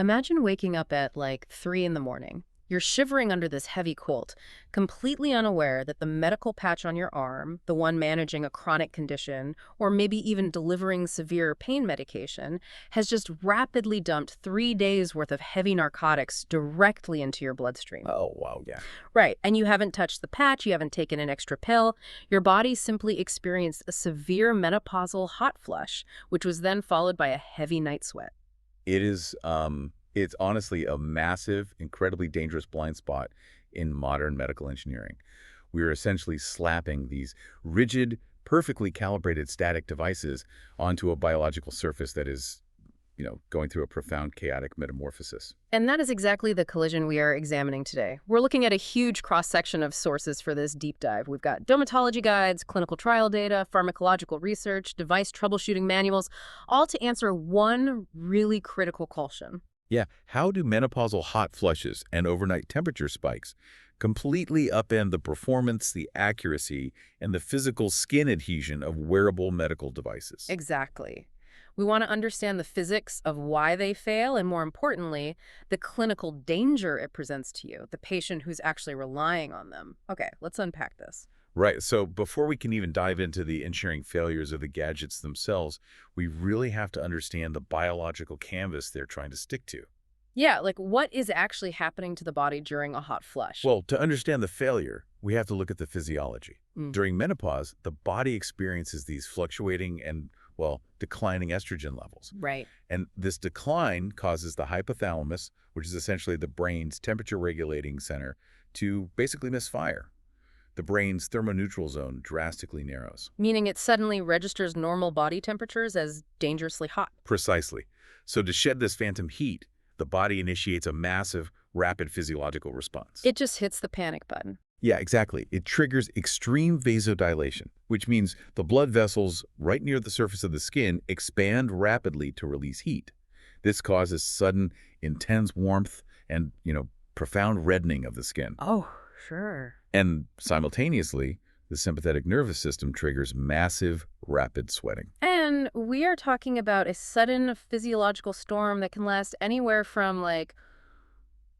Imagine waking up at like 3 in the morning. You're shivering under this heavy quilt, completely unaware that the medical patch on your arm, the one managing a chronic condition, or maybe even delivering severe pain medication, has just rapidly dumped 3 days worth of heavy narcotics directly into your bloodstream. Oh, wow, yeah. Right, and you haven't touched the patch, you haven't taken an extra pill. Your body simply experienced a severe menopausal hot flush, which was then followed by a heavy night sweat. It's honestly a massive, incredibly dangerous blind spot in modern medical engineering. We are essentially slapping these rigid, perfectly calibrated static devices onto a biological surface that is, going through a profound chaotic metamorphosis. And that is exactly the collision we are examining today. We're looking at a huge cross-section of sources for this deep dive. We've got dermatology guides, clinical trial data, pharmacological research, device troubleshooting manuals, all to answer one really critical question. Yeah, how do menopausal hot flushes and overnight temperature spikes completely upend the performance, the accuracy, and the physical skin adhesion of wearable medical devices? Exactly. We want to understand the physics of why they fail and, more importantly, the clinical danger it presents to you, the patient who's actually relying on them. Okay, let's unpack this. Right. So before we can even dive into the engineering failures of the gadgets themselves, we really have to understand the biological canvas they're trying to stick to. Yeah, like what is actually happening to the body during a hot flush? Well, to understand the failure, we have to look at the physiology. Mm. During menopause, the body experiences these fluctuating and, well, declining estrogen levels. Right. And this decline causes the hypothalamus, which is essentially the brain's temperature regulating center, to basically misfire. The brain's thermoneutral zone drastically narrows. Meaning it suddenly registers normal body temperatures as dangerously hot. Precisely. So to shed this phantom heat, the body initiates a massive, rapid physiological response. It just hits the panic button. Yeah, exactly. It triggers extreme vasodilation, which means the blood vessels right near the surface of the skin expand rapidly to release heat. This causes sudden, intense warmth and, profound reddening of the skin. Oh, sure. And simultaneously, the sympathetic nervous system triggers massive, rapid sweating. And we are talking about a sudden physiological storm that can last anywhere from like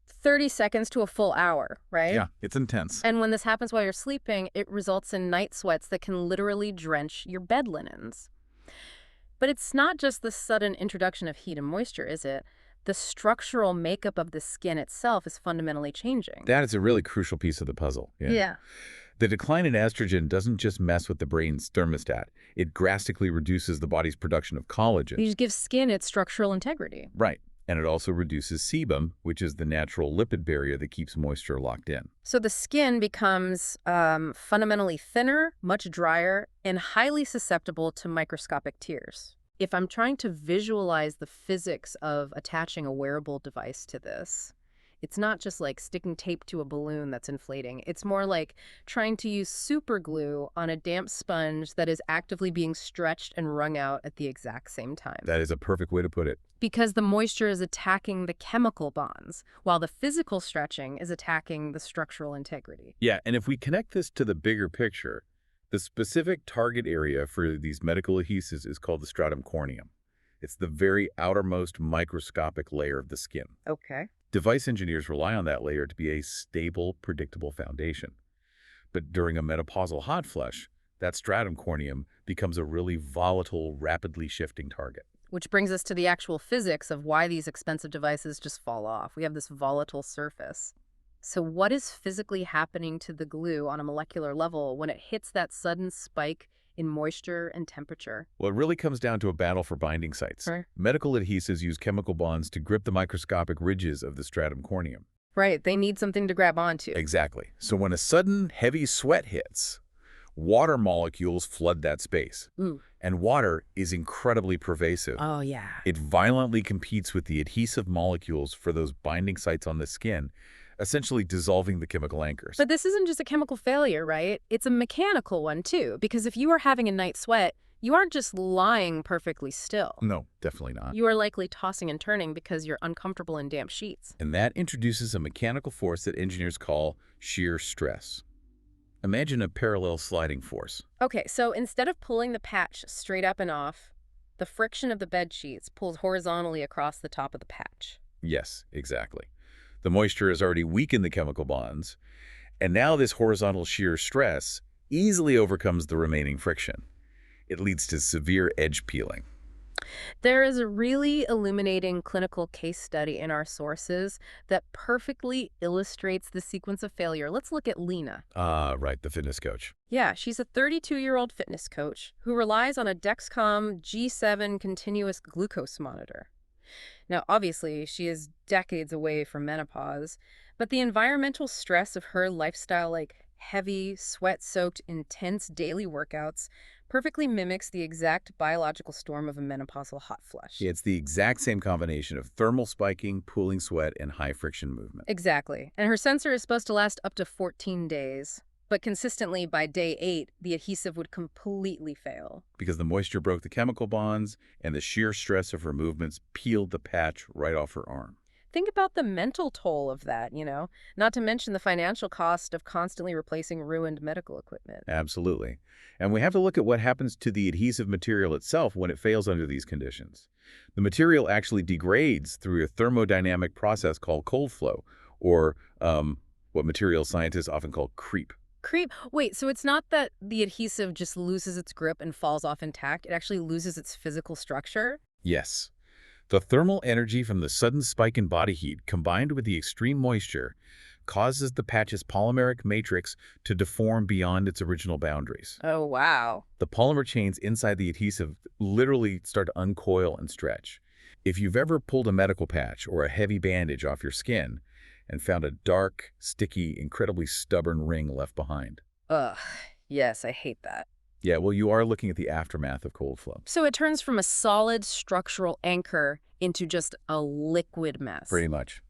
30 seconds to a full hour, right? Yeah, it's intense. And when this happens while you're sleeping, it results in night sweats that can literally drench your bed linens. But it's not just the sudden introduction of heat and moisture, is it? The structural makeup of the skin itself is fundamentally changing. That is a really crucial piece of the puzzle. Yeah. The decline in estrogen doesn't just mess with the brain's thermostat. It drastically reduces the body's production of collagen. You just give skin its structural integrity. Right. And it also reduces sebum, which is the natural lipid barrier that keeps moisture locked in. So the skin becomes fundamentally thinner, much drier, and highly susceptible to microscopic tears. If I'm trying to visualize the physics of attaching a wearable device to this, it's not just like sticking tape to a balloon that's inflating. It's more like trying to use super glue on a damp sponge that is actively being stretched and wrung out at the exact same time. That is a perfect way to put it. Because the moisture is attacking the chemical bonds, while the physical stretching is attacking the structural integrity. Yeah, and if we connect this to the bigger picture, the specific target area for these medical adhesives is called the stratum corneum. It's the very outermost microscopic layer of the skin. Okay. Device engineers rely on that layer to be a stable, predictable foundation. But during a menopausal hot flush, that stratum corneum becomes a really volatile, rapidly shifting target. Which brings us to the actual physics of why these expensive devices just fall off. We have this volatile surface. So what is physically happening to the glue on a molecular level when it hits that sudden spike in moisture and temperature? Well, it really comes down to a battle for binding sites. Right. Medical adhesives use chemical bonds to grip the microscopic ridges of the stratum corneum. Right, they need something to grab onto. Exactly. So when a sudden, heavy sweat hits, water molecules flood that space. Ooh. And water is incredibly pervasive. Oh, yeah. It violently competes with the adhesive molecules for those binding sites on the skin, essentially dissolving the chemical anchors. But this isn't just a chemical failure, right? It's a mechanical one, too, because if you are having a night sweat, you aren't just lying perfectly still. No, definitely not. You are likely tossing and turning because you're uncomfortable in damp sheets. And that introduces a mechanical force that engineers call shear stress. Imagine a parallel sliding force. Okay, so instead of pulling the patch straight up and off, the friction of the bed sheets pulls horizontally across the top of the patch. Yes, exactly. The moisture has already weakened the chemical bonds, and now this horizontal shear stress easily overcomes the remaining friction. It leads to severe edge peeling. There is a really illuminating clinical case study in our sources that perfectly illustrates the sequence of failure. Let's look at Lena. Ah, right, the fitness coach. Yeah, she's a 32-year-old fitness coach who relies on a Dexcom G7 continuous glucose monitor. Now, obviously, she is decades away from menopause, but the environmental stress of her lifestyle, like heavy, sweat-soaked, intense daily workouts, perfectly mimics the exact biological storm of a menopausal hot flush. It's the exact same combination of thermal spiking, pooling sweat, and high-friction movement. Exactly. And her sensor is supposed to last up to 14 days. But consistently by day 8, the adhesive would completely fail. Because the moisture broke the chemical bonds, and the sheer stress of her movements peeled the patch right off her arm. Think about the mental toll of that, not to mention the financial cost of constantly replacing ruined medical equipment. Absolutely. And we have to look at what happens to the adhesive material itself when it fails under these conditions. The material actually degrades through a thermodynamic process called cold flow, or what material scientists often call creep. Creep. Wait, so it's not that the adhesive just loses its grip and falls off intact. It actually loses its physical structure? Yes. The thermal energy from the sudden spike in body heat combined with the extreme moisture causes the patch's polymeric matrix to deform beyond its original boundaries. Oh, wow. The polymer chains inside the adhesive literally start to uncoil and stretch. If you've ever pulled a medical patch or a heavy bandage off your skin and found a dark, sticky, incredibly stubborn ring left behind. Ugh. Yes, I hate that. Yeah, well, you are looking at the aftermath of cold flow. So it turns from a solid structural anchor into just a liquid mess. Pretty much.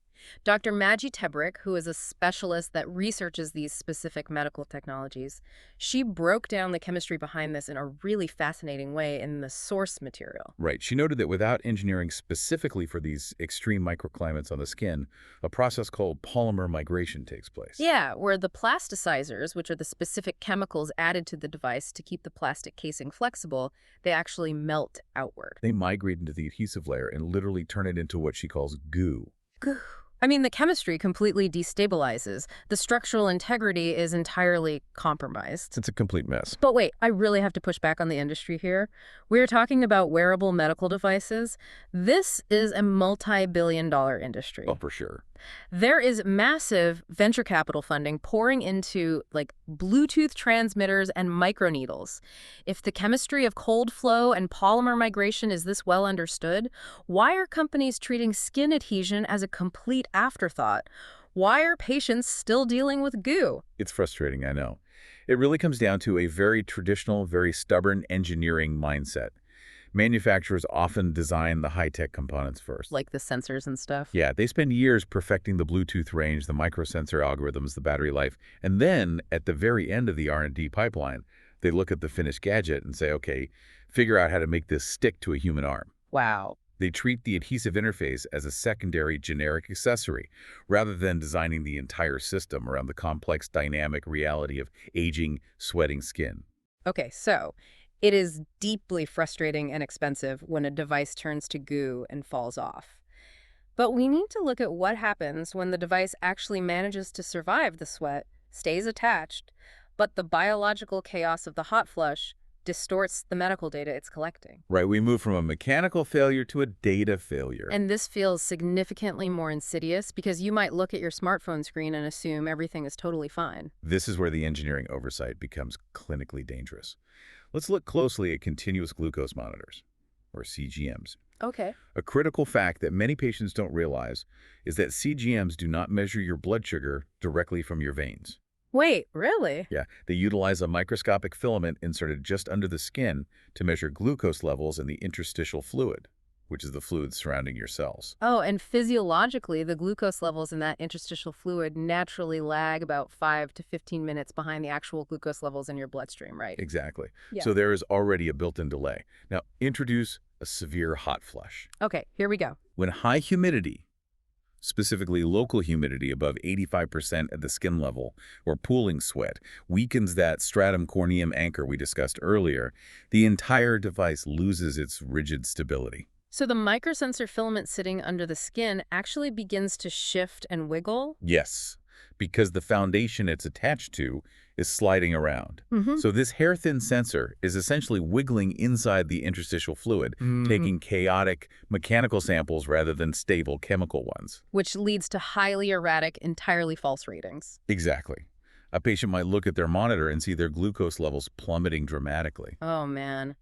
Dr. Maggie Tebrick, who is a specialist that researches these specific medical technologies, she broke down the chemistry behind this in a really fascinating way in the source material. Right. She noted that without engineering specifically for these extreme microclimates on the skin, a process called polymer migration takes place. Yeah, where the plasticizers, which are the specific chemicals added to the device to keep the plastic casing flexible, they actually melt outward. They migrate into the adhesive layer and literally turn it into what she calls goo. Goo. I mean, the chemistry completely destabilizes. The structural integrity is entirely compromised. It's a complete mess. But wait, I really have to push back on the industry here. We're talking about wearable medical devices. This is a multi-billion-dollar industry. Oh, for sure. There is massive venture capital funding pouring into like Bluetooth transmitters and microneedles. If the chemistry of cold flow and polymer migration is this well understood, why are companies treating skin adhesion as a complete afterthought? Why are patients still dealing with goo? It's frustrating, I know. It really comes down to a very traditional, very stubborn engineering mindset. Manufacturers often design the high-tech components first. Like the sensors and stuff? Yeah, they spend years perfecting the Bluetooth range, the microsensor algorithms, the battery life, and then at the very end of the R&D pipeline, they look at the finished gadget and say, okay, figure out how to make this stick to a human arm. Wow. They treat the adhesive interface as a secondary generic accessory, rather than designing the entire system around the complex dynamic reality of aging, sweating skin. Okay, so it is deeply frustrating and expensive when a device turns to goo and falls off. But we need to look at what happens when the device actually manages to survive the sweat, stays attached, but the biological chaos of the hot flush distorts the medical data it's collecting. Right, we move from a mechanical failure to a data failure. And this feels significantly more insidious because you might look at your smartphone screen and assume everything is totally fine. This is where the engineering oversight becomes clinically dangerous. Let's look closely at continuous glucose monitors, or CGMs. Okay. A critical fact that many patients don't realize is that CGMs do not measure your blood sugar directly from your veins. Wait, really? Yeah, they utilize a microscopic filament inserted just under the skin to measure glucose levels in the interstitial fluid, which is the fluid surrounding your cells. Oh, and physiologically, the glucose levels in that interstitial fluid naturally lag about 5 to 15 minutes behind the actual glucose levels in your bloodstream, right? Exactly. Yeah. So there is already a built-in delay. Now, introduce a severe hot flush. Okay, here we go. When high humidity, specifically local humidity above 85% at the skin level, or pooling sweat, weakens that stratum corneum anchor we discussed earlier, the entire device loses its rigid stability. So the microsensor filament sitting under the skin actually begins to shift and wiggle? Yes, because the foundation it's attached to is sliding around. Mm-hmm. So this hair-thin sensor is essentially wiggling inside the interstitial fluid, Mm-hmm. taking chaotic mechanical samples rather than stable chemical ones. Which leads to highly erratic, entirely false readings. Exactly. A patient might look at their monitor and see their glucose levels plummeting dramatically. Oh, man.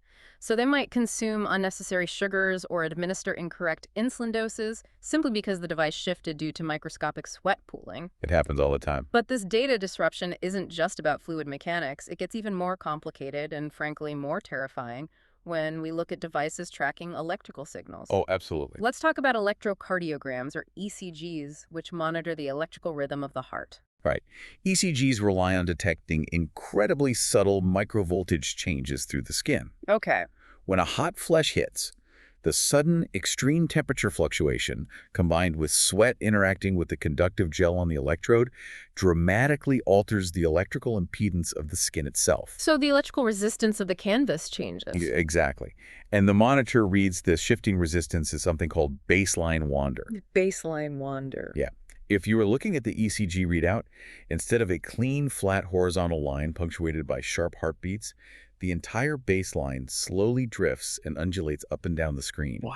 So they might consume unnecessary sugars or administer incorrect insulin doses simply because the device shifted due to microscopic sweat pooling. It happens all the time. But this data disruption isn't just about fluid mechanics. It gets even more complicated and, frankly, more terrifying when we look at devices tracking electrical signals. Oh, absolutely. Let's talk about electrocardiograms, or ECGs, which monitor the electrical rhythm of the heart. Right. ECGs rely on detecting incredibly subtle microvoltage changes through the skin. Okay. When a hot flush hits, the sudden extreme temperature fluctuation, combined with sweat interacting with the conductive gel on the electrode, dramatically alters the electrical impedance of the skin itself. So the electrical resistance of the canvas changes. Exactly. And the monitor reads the shifting resistance as something called baseline wander. Baseline wander. Yeah. If you were looking at the ECG readout, instead of a clean, flat horizontal line punctuated by sharp heartbeats, the entire baseline slowly drifts and undulates up and down the screen. Wow.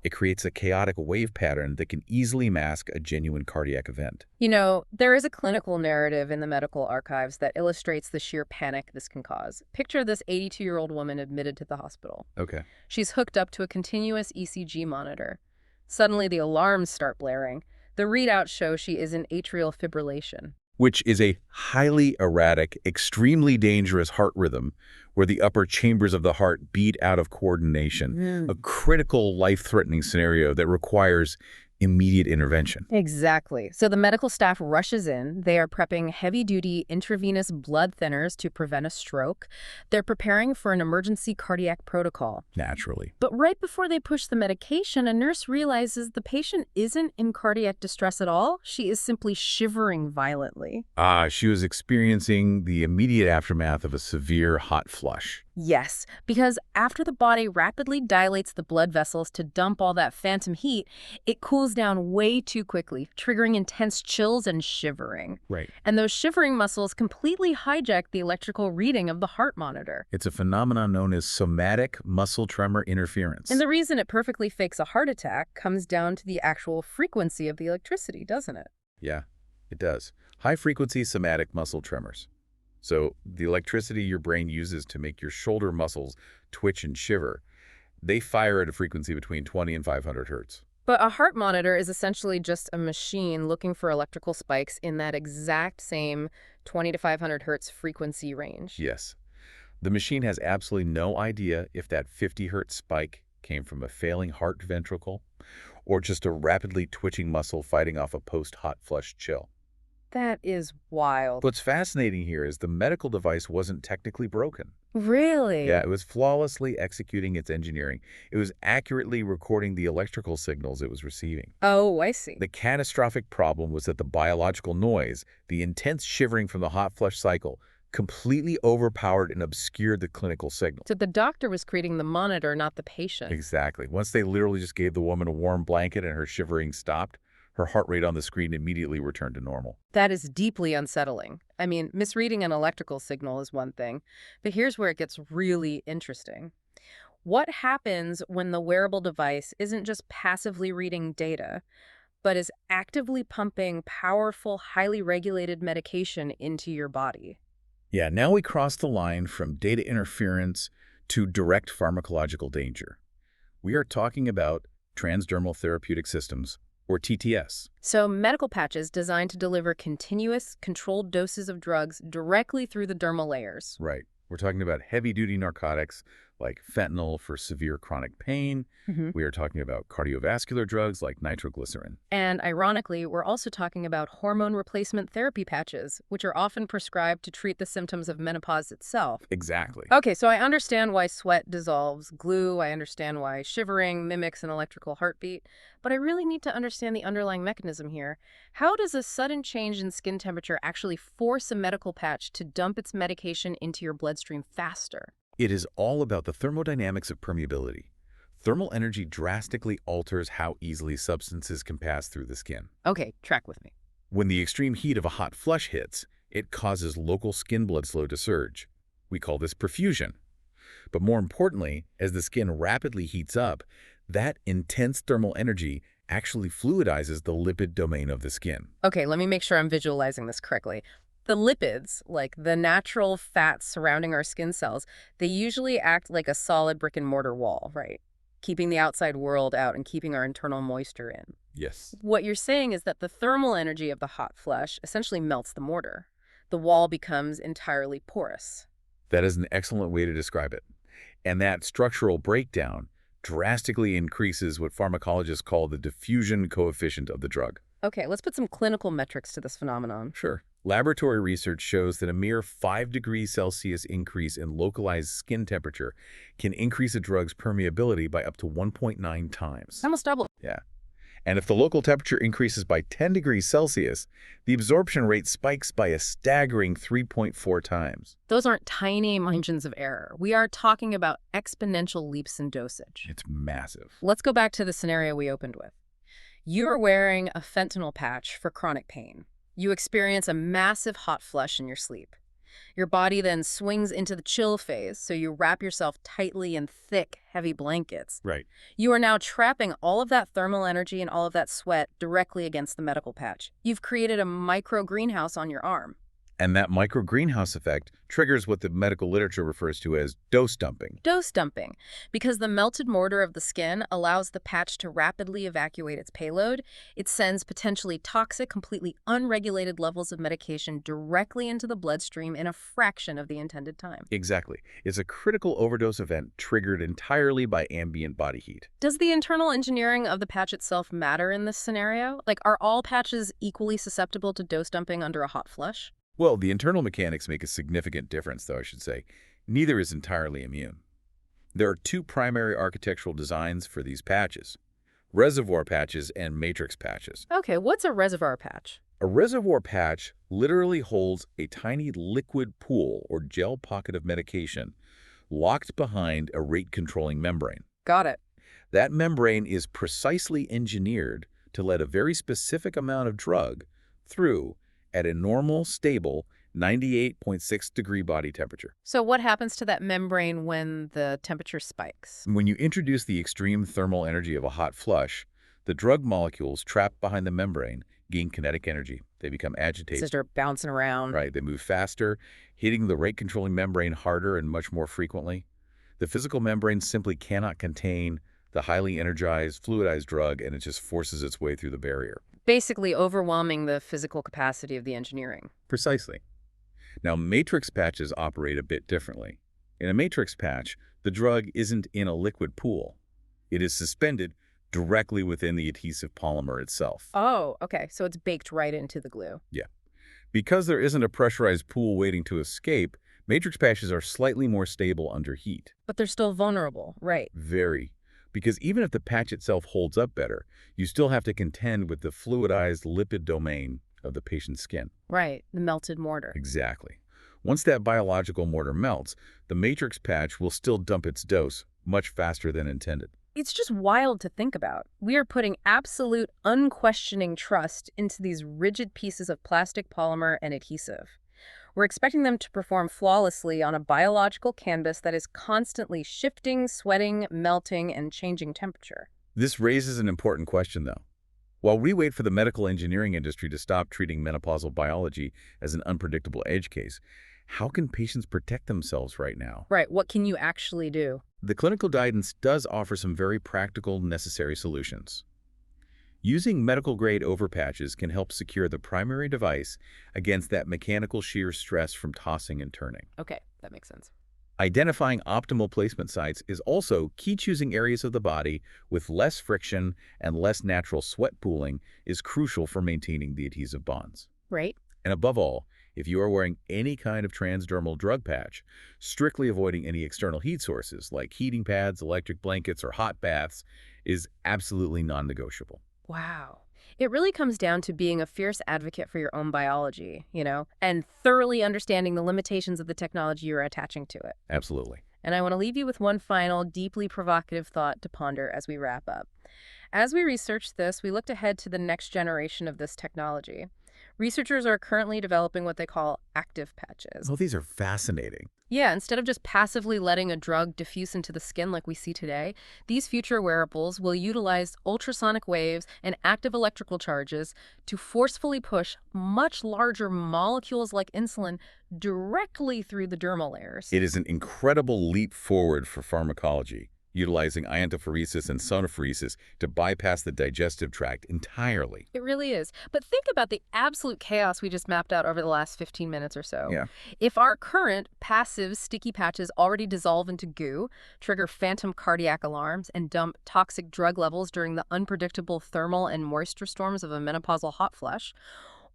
It creates a chaotic wave pattern that can easily mask a genuine cardiac event. You know, there is a clinical narrative in the medical archives that illustrates the sheer panic this can cause. Picture this 82-year-old woman admitted to the hospital. Okay. She's hooked up to a continuous ECG monitor. Suddenly, the alarms start blaring. The readout shows she is in atrial fibrillation. Which is a highly erratic, extremely dangerous heart rhythm where the upper chambers of the heart beat out of coordination, a critical life-threatening scenario that requires immediate intervention. Exactly. So the medical staff rushes in. They are prepping heavy-duty intravenous blood thinners to prevent a stroke. They're preparing for an emergency cardiac protocol. Naturally. But right before they push the medication, a nurse realizes the patient isn't in cardiac distress at all. She is simply shivering violently. She was experiencing the immediate aftermath of a severe hot flush. Yes, because after the body rapidly dilates the blood vessels to dump all that phantom heat, it cools down way too quickly, triggering intense chills and shivering. Right. And those shivering muscles completely hijack the electrical reading of the heart monitor. It's a phenomenon known as somatic muscle tremor interference. And the reason it perfectly fakes a heart attack comes down to the actual frequency of the electricity, doesn't it? Yeah, it does. High-frequency somatic muscle tremors. So the electricity your brain uses to make your shoulder muscles twitch and shiver, they fire at a frequency between 20 and 500 hertz. But a heart monitor is essentially just a machine looking for electrical spikes in that exact same 20 to 500 hertz frequency range. Yes. The machine has absolutely no idea if that 50 hertz spike came from a failing heart ventricle or just a rapidly twitching muscle fighting off a post-hot flush chill. That is wild. What's fascinating here is the medical device wasn't technically broken. Really? Yeah, it was flawlessly executing its engineering. It was accurately recording the electrical signals it was receiving. Oh, I see. The catastrophic problem was that the biological noise, the intense shivering from the hot flush cycle, completely overpowered and obscured the clinical signal. So the doctor was creating the monitor, not the patient. Exactly. Once they literally just gave the woman a warm blanket and her shivering stopped, her heart rate on the screen immediately returned to normal. That is deeply unsettling. I mean, misreading an electrical signal is one thing, but here's where it gets really interesting. What happens when the wearable device isn't just passively reading data, but is actively pumping powerful, highly regulated medication into your body? Yeah, now we cross the line from data interference to direct pharmacological danger. We are talking about transdermal therapeutic systems, or TTS. So medical patches designed to deliver continuous, controlled doses of drugs directly through the dermal layers. Right. We're talking about heavy-duty narcotics like fentanyl for severe chronic pain. We are talking about cardiovascular drugs like nitroglycerin. And ironically, we're also talking about hormone replacement therapy patches, which are often prescribed to treat the symptoms of menopause itself. Exactly. Okay, so I understand why sweat dissolves glue. I understand why shivering mimics an electrical heartbeat. But I really need to understand the underlying mechanism here. How does a sudden change in skin temperature actually force a medical patch to dump its medication into your bloodstream faster? It is all about the thermodynamics of permeability. Thermal energy drastically alters how easily substances can pass through the skin. Okay, track with me. When the extreme heat of a hot flush hits, it causes local skin blood flow to surge. We call this perfusion. But more importantly, as the skin rapidly heats up, that intense thermal energy actually fluidizes the lipid domain of the skin. Okay, let me make sure I'm visualizing this correctly. The lipids, like the natural fats surrounding our skin cells, they usually act like a solid brick and mortar wall, right? Keeping the outside world out and keeping our internal moisture in. Yes. What you're saying is that the thermal energy of the hot flush essentially melts the mortar. The wall becomes entirely porous. That is an excellent way to describe it. And that structural breakdown drastically increases what pharmacologists call the diffusion coefficient of the drug. Okay, let's put some clinical metrics to this phenomenon. Sure. Laboratory research shows that a mere 5 degrees Celsius increase in localized skin temperature can increase a drug's permeability by up to 1.9 times. Almost double. Yeah. And if the local temperature increases by 10 degrees Celsius, the absorption rate spikes by a staggering 3.4 times. Those aren't tiny margins of error. We are talking about exponential leaps in dosage. It's massive. Let's go back to the scenario we opened with. You're wearing a fentanyl patch for chronic pain. You experience a massive hot flush in your sleep. Your body then swings into the chill phase, so you wrap yourself tightly in thick, heavy blankets. Right. You are now trapping all of that thermal energy and all of that sweat directly against the medical patch. You've created a micro greenhouse on your arm. And that micro greenhouse effect triggers what the medical literature refers to as dose dumping. Dose dumping. Because the melted mortar of the skin allows the patch to rapidly evacuate its payload, it sends potentially toxic, completely unregulated levels of medication directly into the bloodstream in a fraction of the intended time. Exactly. It's a critical overdose event triggered entirely by ambient body heat. Does the internal engineering of the patch itself matter in this scenario? Like, are all patches equally susceptible to dose dumping under a hot flush? Well, the internal mechanics make a significant difference, though, I should say. Neither is entirely immune. There are two primary architectural designs for these patches: reservoir patches and matrix patches. Okay, what's a reservoir patch? A reservoir patch literally holds a tiny liquid pool or gel pocket of medication locked behind a rate-controlling membrane. Got it. That membrane is precisely engineered to let a very specific amount of drug through at a normal, stable 98.6 degree body temperature. So what happens to that membrane when the temperature spikes? When you introduce the extreme thermal energy of a hot flush, the drug molecules trapped behind the membrane gain kinetic energy. They become agitated. So they're bouncing around. Right, they move faster, hitting the rate-controlling membrane harder and much more frequently. The physical membrane simply cannot contain the highly energized, fluidized drug, and it just forces its way through the barrier. Basically overwhelming the physical capacity of the engineering. Precisely. Now, matrix patches operate a bit differently. In a matrix patch, the drug isn't in a liquid pool. It is suspended directly within the adhesive polymer itself. Oh, okay. So it's baked right into the glue. Yeah. Because there isn't a pressurized pool waiting to escape, matrix patches are slightly more stable under heat. But they're still vulnerable, right? Very. Because even if the patch itself holds up better, you still have to contend with the fluidized lipid domain of the patient's skin. Right, the melted mortar. Exactly. Once that biological mortar melts, the matrix patch will still dump its dose much faster than intended. It's just wild to think about. We are putting absolute, unquestioning trust into these rigid pieces of plastic polymer and adhesive. We're expecting them to perform flawlessly on a biological canvas that is constantly shifting, sweating, melting, and changing temperature. This raises an important question, though. While we wait for the medical engineering industry to stop treating menopausal biology as an unpredictable edge case, how can patients protect themselves right now? Right, what can you actually do? The clinical guidance does offer some very practical, necessary solutions. Using medical-grade overpatches can help secure the primary device against that mechanical shear stress from tossing and turning. Okay, that makes sense. Identifying optimal placement sites is also key. Choosing areas of the body with less friction and less natural sweat pooling is crucial for maintaining the adhesive bonds. Right. And above all, if you are wearing any kind of transdermal drug patch, strictly avoiding any external heat sources like heating pads, electric blankets, or hot baths is absolutely non-negotiable. Wow. It really comes down to being a fierce advocate for your own biology, and thoroughly understanding the limitations of the technology you're attaching to it. Absolutely. And I want to leave you with one final, deeply provocative thought to ponder as we wrap up. As we researched this, we looked ahead to the next generation of this technology. Researchers are currently developing what they call active patches. Oh, these are fascinating. Yeah, instead of just passively letting a drug diffuse into the skin like we see today, these future wearables will utilize ultrasonic waves and active electrical charges to forcefully push much larger molecules like insulin directly through the dermal layers. It is an incredible leap forward for pharmacology, utilizing iontophoresis and sonophoresis to bypass the digestive tract entirely. It really is. But think about the absolute chaos we just mapped out over the last 15 minutes or so. Yeah. If our current passive sticky patches already dissolve into goo, trigger phantom cardiac alarms, and dump toxic drug levels during the unpredictable thermal and moisture storms of a menopausal hot flush,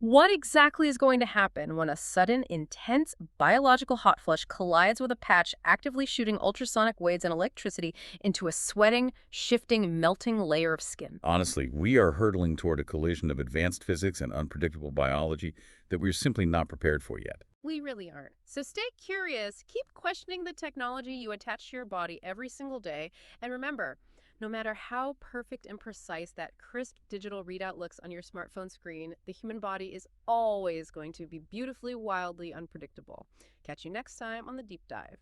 what exactly is going to happen when a sudden, intense biological hot flush collides with a patch actively shooting ultrasonic waves and electricity into a sweating, shifting, melting layer of skin? Honestly, we are hurtling toward a collision of advanced physics and unpredictable biology that we're simply not prepared for yet. We really aren't. So stay curious, keep questioning the technology you attach to your body every single day, and remember, no matter how perfect and precise that crisp digital readout looks on your smartphone screen, the human body is always going to be beautifully, wildly unpredictable. Catch you next time on The Deep Dive.